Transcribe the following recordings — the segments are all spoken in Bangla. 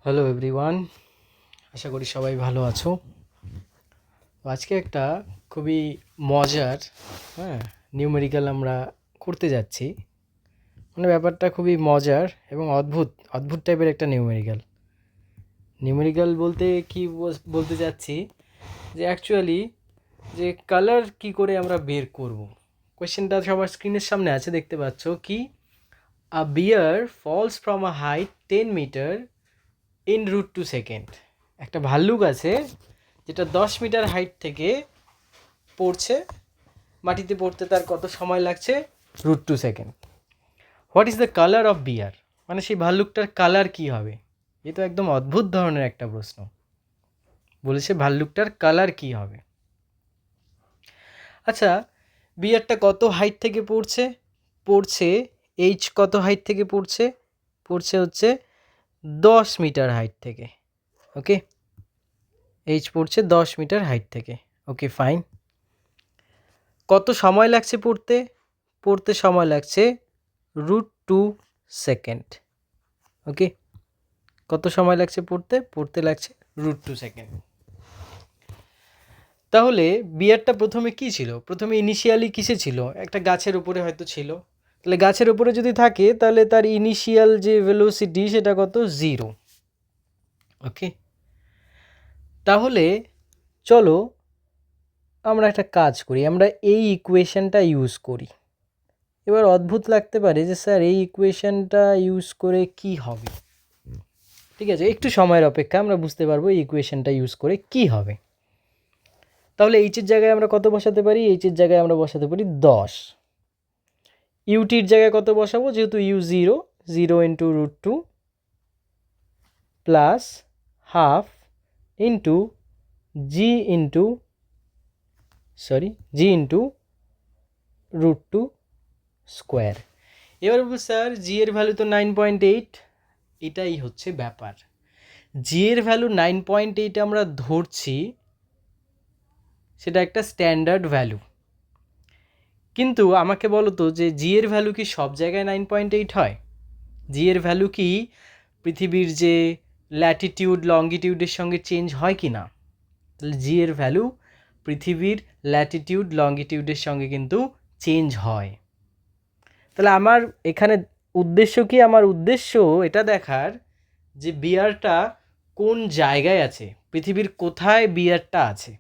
হ্যালো এভরিওয়ান, আশা করি সবাই ভালো আছো। তো আজকে একটা খুবই মজার নিউমেরিক্যাল আমরা করতে যাচ্ছি। মানে ব্যাপারটা খুবই মজার এবং অদ্ভুত অদ্ভুত টাইপের একটা নিউমেরিক্যাল বলতে কি বলতে যাচ্ছি যে অ্যাকচুয়ালি যে কালার কি করে আমরা বের করব। কোয়েশ্চেনটা সবার স্ক্রিনের সামনে আছে, দেখতে পাচ্ছ কি a bear falls from a height 10 meter in √2 second. একটা ভাল্লুক আছে যেটা 10 মিটার হাইট থেকে পড়ছে, মাটিতে পড়তে তার কত সময় লাগছে? √2 second. What is the colour of বিয়ার, মানে সেই ভাল্লুকটার কালার কি হবে? এ তো একদম অদ্ভুত ধরনের একটা প্রশ্ন। বলেছে ভাল্লুকটার কালার কি হবে। আচ্ছা, বিয়ারটা কত হাইট থেকে পড়ছে? পড়ছে এইচ কত হাইট থেকে পড়ছে? পড়ছে হচ্ছে 10 মিটার হাইট থেকে। ওকে, এইচ পড়ছে 10 মিটার হাইট থেকে। Okay fine. কত সময় লাগছে পড়তে? পড়তে সময় লাগছে √2 সেকেন্ড। ওকে, কত সময় লাগছে পড়তে? পড়তে লাগছে √2 সেকেন্ড। তাহলে বিয়ারটা প্রথমে কি ছিল? প্রথমে ইনিশিয়ালি কিসে ছিল? একটা গাছের উপরে হয়তো ছিল। তাহলে গাছের উপরে যদি থাকে তাহলে তার ইনিশিয়াল যে ভেলোসিটি সেটা কত? 0। ওকে, তাহলে চলো আমরা একটা কাজ করি, আমরা এই ইকুয়েশনটা ইউজ করি। এবার অদ্ভুত লাগতে পারে যে স্যার এই ইকুয়েশনটা ইউজ করে কি হবে। ঠিক আছে, একটু সময়ের অপেক্ষা, আমরা বুঝতে পারবো এই ইকুয়েশনটা ইউজ করে কি হবে। তাহলে এইচের জায়গায় আমরা কত বসাতে পারি? এইচের জায়গায় আমরা বসাতে পারি 10। ইউটির জায়গায় কত বসাবো? যেহেতু U 0, 0 into √2 plus half into G into √2 square. এবার বলবো স্যার জি এর ভ্যালু তো 9.8। এটাই হচ্ছে ব্যাপার, জি এর ভ্যালু 9.8 আমরা ধরছি, সেটা একটা স্ট্যান্ডার্ড ভ্যালু। কিন্তু আমাকে বলো তো যে জি এর ভ্যালু কি সব জায়গায় 9.8 হয়? জি এর ভ্যালু কি পৃথিবীর যে ল্যাটিটিউড লঙ্গিটিউডের সঙ্গে চেঞ্জ হয় কি না? তাহলে জি এর ভ্যালু পৃথিবীর ল্যাটিটিউড লঙ্গিটিউডের সঙ্গে কিন্তু চেঞ্জ হয়। তাহলে আমার এখানে উদ্দেশ্য কি? আমার উদ্দেশ্য এটা দেখার যে বিয়ারটা কোন জায়গায় আছে, পৃথিবীর কোথায় বিয়ারটা আছে।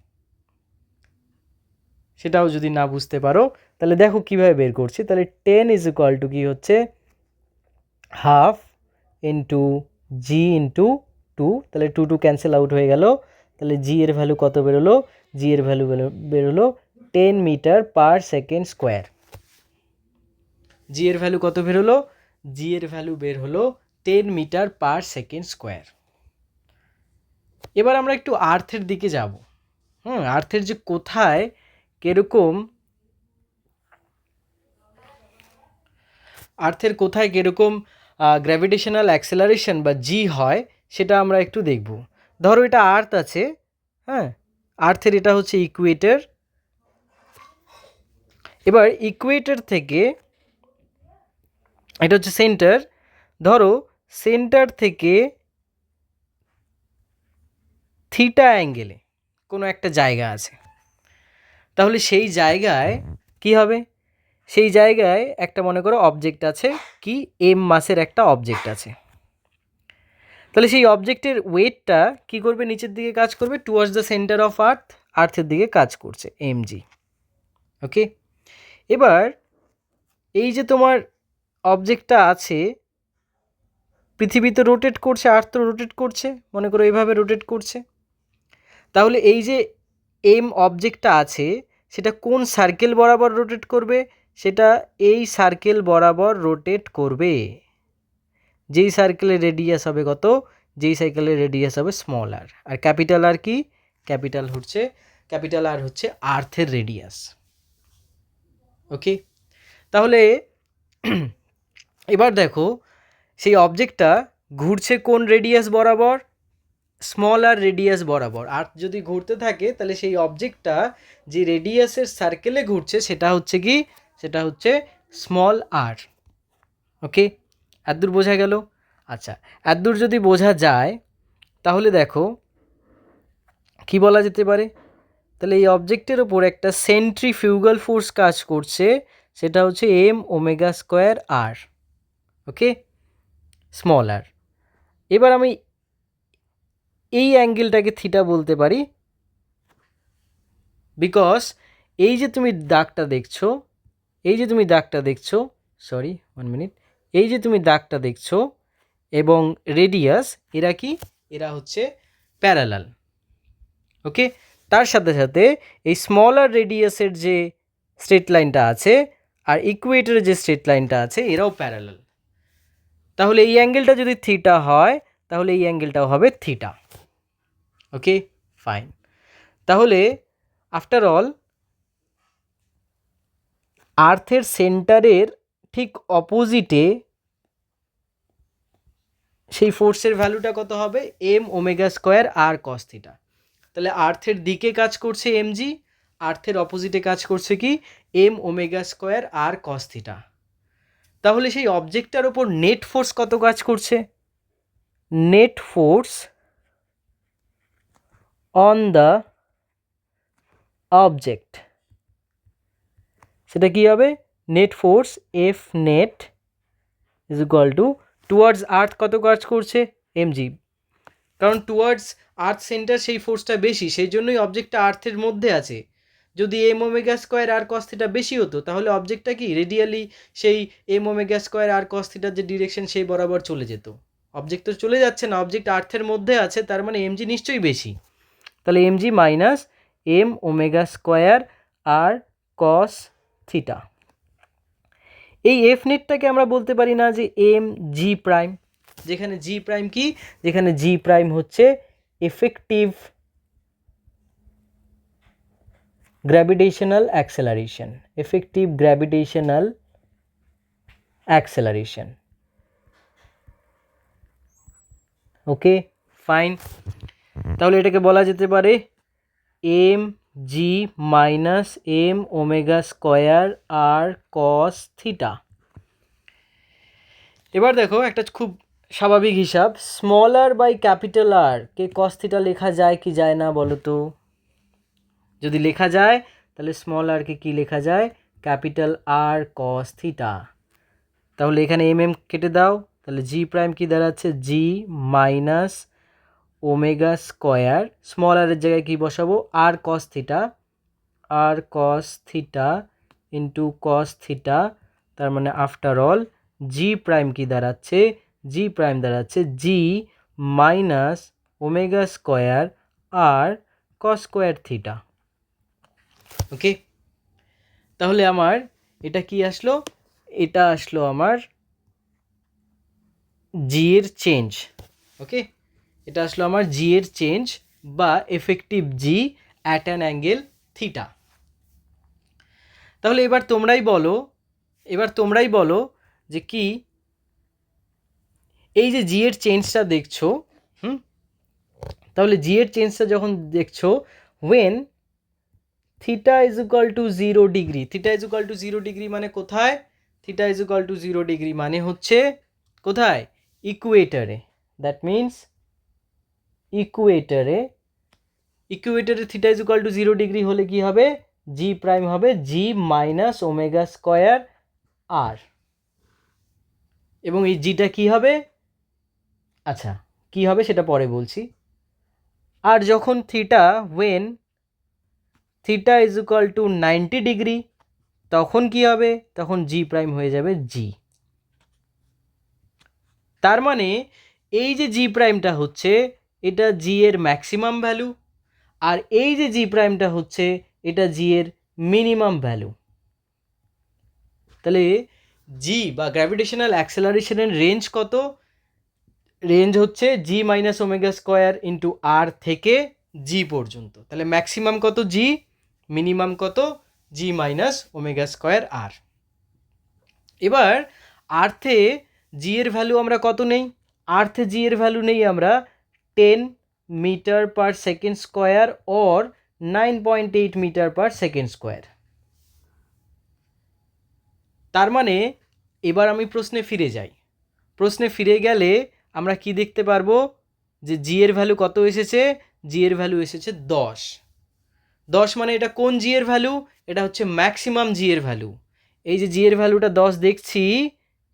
সেটাও যদি না বুঝতে পারো তাহলে দেখো কীভাবে বের করছি। তাহলে 10 ইজ ইকুয়াল টু কী হচ্ছে? Half into G into 2। তাহলে 2 ক্যান্সেল আউট হয়ে গেল। তাহলে জি এর ভ্যালু কত বেরোলো? জি এর ভ্যালু বেরোলো 10 মিটার পার সেকেন্ড স্কোয়ার। জি এর ভ্যালু কত বেরোলো? জি এর ভ্যালু বের হলো 10 মিটার পার সেকেন্ড স্কোয়ার। এবার আমরা একটু আর্থের দিকে যাব। আর্থের যে কোথায় কিরকম গ্র্যাভিটেশনাল অ্যাক্সেলারেশন বা জি হয় সেটা আমরা একটু দেখব। ধরো এটা আর্থ আছে, আর্থের এটা হচ্ছে ইকুয়েটর। এবার ইকুয়েটর থেকে এটা হচ্ছে সেন্টার। ধরো সেন্টার থেকে থিটা অ্যাঙ্গেলে কোনো একটা জায়গা আছে, তাহলে সেই জায়গায় কি হবে? সেই জায়গায় একটা মনে করো অবজেক্ট আছে, কি এম মাসের একটা অবজেক্ট আছে। তাহলে সেই অবজেক্টের ওয়েটটা কি করবে? নিচের দিকে কাজ করবে, towards the center of earth, আর্থের দিকে কাজ করছে, এমজি। ওকে, এবার এই যে তোমার অবজেক্টটা আছে, পৃথিবী তো রোটেট করছে, আর্থ তো রোটেট করছে, মনে করো এইভাবে রোটেট করছে। তাহলে এই যে এম অবজেক্টটা আছে সেটা কোন সার্কেল বরাবর রোটেট করবে? সেটা এই সার্কেল বরাবর রোটেট করবে, যেই সার্কেলের রেডিয়াস হবে কত? যেই সার্কেলের রেডিয়াস হবে স্মল আর। আর ক্যাপিটাল আর কি? ক্যাপিটাল আর হচ্ছে আর্থের রেডিয়াস। ওকে, তাহলে এবার দেখো সেই অবজেক্টটা ঘুরছে কোন রেডিয়াস বরাবর? স্মল আর রেডিয়াস বরাবর। আর্থ যদি ঘুরতে থাকে তাহলে সেই অবজেক্টটা যে রেডিয়াসের সার্কেলে ঘুরছে সেটা হচ্ছে কি? সেটা হচ্ছে স্মল আর। ওকে, এতদূর বোঝা গেল? আচ্ছা, এতদূর যদি বোঝা যায় তাহলে দেখো কি বলা যেতে পারে, তাহলে এই অবজেক্টের ওপর একটা সেন্ট্রিফিউগাল ফোর্স কাজ করছে, সেটা হচ্ছে এম ওমেগা স্কোয়ার আর, ওকে, স্মল আর। এবার আমি এই অ্যাঙ্গেলটাকে থিটা বলতে পারি, বিকজ এই যে তুমি দাগটা দেখছো, এই যে তুমি দাগটা দেখছো, সরি 1 মিনিট, এই যে তুমি দাগটা দেখছো এবং রেডিয়াস, এরা কি, এরা হচ্ছে প্যারালাল, ওকে। তার সাথে সাথে এই স্মলার রেডিয়াসের যে স্ট্রেট লাইনটা আছে আর ইকুয়েটরের যে স্ট্রেট লাইনটা আছে এরাও প্যারালাল। তাহলে এই অ্যাঙ্গেলটা যদি থিটা হয় তাহলে এই অ্যাঙ্গেলটাও হবে থিটা, ওকে ফাইন। তাহলে আফটার অল আর্থের সেন্টারের ঠিক অপোজিটে সেই ফোর্সের ভ্যালুটা কত হবে, M omega square R cos theta. তাহলে আর্থের দিকে কাজ করছে এমজি, আর্থের অপোজিটে কাজ করছে কি, M omega square R cos theta. তাহলে সেই অবজেক্টটার ওপর নেট ফোর্স কত কাজ করছে, net force on the object, সেটা কি হবে, net force F net is equal to towards earth কত কাজ করছে, এমজি, কারণ টুয়ার্ডস আর্থ সেন্টার সেই ফোর্সটা বেশি, সেই জন্যই অবজেক্টটা আর্থের মধ্যে আছে। যদি M omega square R cos theta বেশি হতো তাহলে অবজেক্টটা কি রেডিয়ালি সেই এম ওমেগা স্কোয়ার আর কস থিটার যে ডিরেকশন সেই বরাবর চলে যেত। অবজেক্ট তো চলে যাচ্ছে না, অবজেক্ট আর্থের মধ্যে আছে, তার মানে এমজি নিশ্চয়ই বেশি। তাহলে MG minus M omega square R cos theta. এই এফ নেটটাকে আমরা বলতে পারি না যে এম জি প্রাইম, যেখানে জি প্রাইম কি, যেখানে জি প্রাইম হচ্ছে effective gravitational acceleration, effective gravitational acceleration, okay fine. তাহলে এটাকে বলা যেতে পারে M G minus M omega square R cos theta. এবার দেখো একটা খুব স্বাভাবিক হিসাব, small R by capital R কে কস থিটা লেখা যায় কি যায় না বলো তো? যদি লেখা যায় তাহলে স্মল আরকে কি লেখা যায়, ক্যাপিটাল আর কস থিটা। তাহলে এখানে এম এম কেটে দাও, তাহলে জি প্রাইম কি দাঁড়াচ্ছে, G minus omega square, small আরের জায়গায় কি বসাবো, R cos theta, R cos theta into cos theta, তার মানে আফটার অল জি প্রাইম কি দাঁড়াচ্ছে, জি প্রাইম দাঁড়াচ্ছে G minus omega square R cos square theta, ওকে। তাহলে আমার এটা কি আসলো, এটা আসলো আমার জি এর চেঞ্জ, ওকে, এটা আসলো আমার জি এর চেঞ্জ বা effective G at an angle theta. তাহলে এবার তোমরাই বলো যে কি এই যে জি এর চেঞ্জটা দেখছো, তাহলে জি এর চেঞ্জটা যখন দেখছো, when theta is equal to 0 degree, theta is equal to 0 degree মানে কোথায়, theta is equal to 0 degree মানে হচ্ছে কোথায়, ইকুয়েটারে, দ্যাট মিনস ইকুয়েটারে theta is equal to 0 degree হলে কি হবে, জি প্রাইম হবে G minus omega square R, এবং এই জিটা কি হবে, আচ্ছা কি হবে সেটা পরে বলছি। আর যখন theta when theta is equal to 90 degree তখন কি হবে, তখন জি প্রাইম হয়ে যাবে জি। তার মানে এই যে জি প্রাইমটা হচ্ছে এটা জি এর ম্যাক্সিমাম ভ্যালু, আর এই যে জি প্রাইমটা হচ্ছে এটা জি এর মিনিমাম ভ্যালু। তাহলে জি বা গ্র্যাভিটেশনাল অ্যাক্সেলারেশনের রেঞ্জ কত, রেঞ্জ হচ্ছে জি মাইনাস ওমেগা স্কোয়ার ইন্টু আর থেকে জি পর্যন্ত। তাহলে ম্যাক্সিমাম কত জি, মিনিমাম কত জি মাইনাস ওমেগা স্কোয়ার আর। এবার আর্থে জি এর ভ্যালু আমরা কত নেই, আর্থে জি এর ভ্যালু নেই আমরা 10 metre per second square or 9.8 metre per second square. তার মানে এবার আমি প্রশ্নে ফিরে যাই, প্রশ্নে ফিরে গেলে আমরা কি দেখতে পারবো, যে জি এর ভ্যালু কত এসেছে, জি এর ভ্যালু এসেছে 10। 10 মানে এটা কোন জি এর ভ্যালু, এটা হচ্ছে ম্যাক্সিমাম জি এর ভ্যালু। এই যে জি এর ভ্যালুটা 10 দেখছি,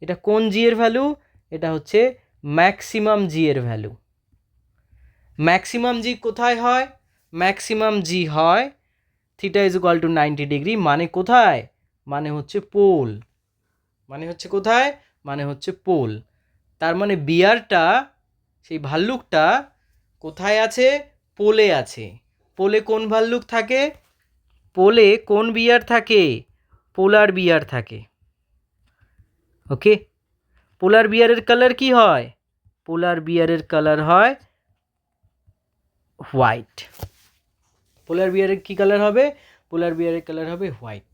এটা কোন জি এর ভ্যালু, এটা হচ্ছে ম্যাক্সিমাম জি এর ভ্যালু। ম্যাক্সিমাম জি কোথায় হয়, ম্যাক্সিমাম জি হয় theta is equal to 90 degree, মানে কোথায়, মানে হচ্ছে পোল, মানে হচ্ছে কোথায়, মানে হচ্ছে পোল। তার মানে বিয়ারটা, সেই ভাল্লুকটা কোথায় আছে, পোলে আছে। পোলে কোন ভাল্লুক থাকে, পোলে কোন বিয়ার থাকে, পোলার বিয়ার থাকে। ওকে, পোলার বিয়ারের কালার কি হয়, পোলার বিয়ারের কালার হয় হোয়াইট। পোলার বিয়ারের কি কালার হবে, পোলার বিয়ারের কালার হবে হোয়াইট।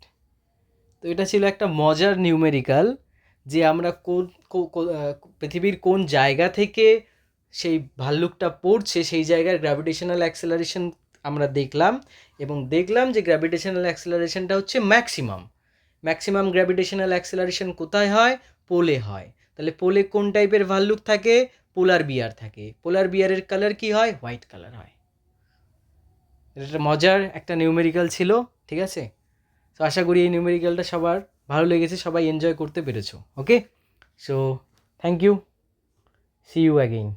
তো এটা ছিল একটা মজার নিউমেরিক্যাল, যে আমরা পৃথিবীর কোন জায়গা থেকে সেই ভাল্লুকটা পড়ছে সেই জায়গার গ্র্যাভিটেশনাল অ্যাক্সেলারেশন আমরা দেখলাম, এবং দেখলাম যে গ্র্যাভিটেশনাল অ্যাক্সেলারেশনটা হচ্ছে ম্যাক্সিমাম। ম্যাক্সিমাম গ্র্যাভিটেশনাল অ্যাক্সেলারেশন কোথায় হয়, পোলে হয়। তাহলে পোলে কোন টাইপের ভাল্লুক থাকে, পোলার বিয়ার থাকে। পোলার বিয়ারের কালার কি হয়, হোয়াইট কালার হয়। এটা মজার একটা নিউমেরিক্যাল ছিল, ঠিক আছে। তো আশা করি এই নিউমেরিক্যালটা সবার ভালো লেগেছে, সবাই এনজয় করতে পেরেছো। Okay, so thank you, see you again.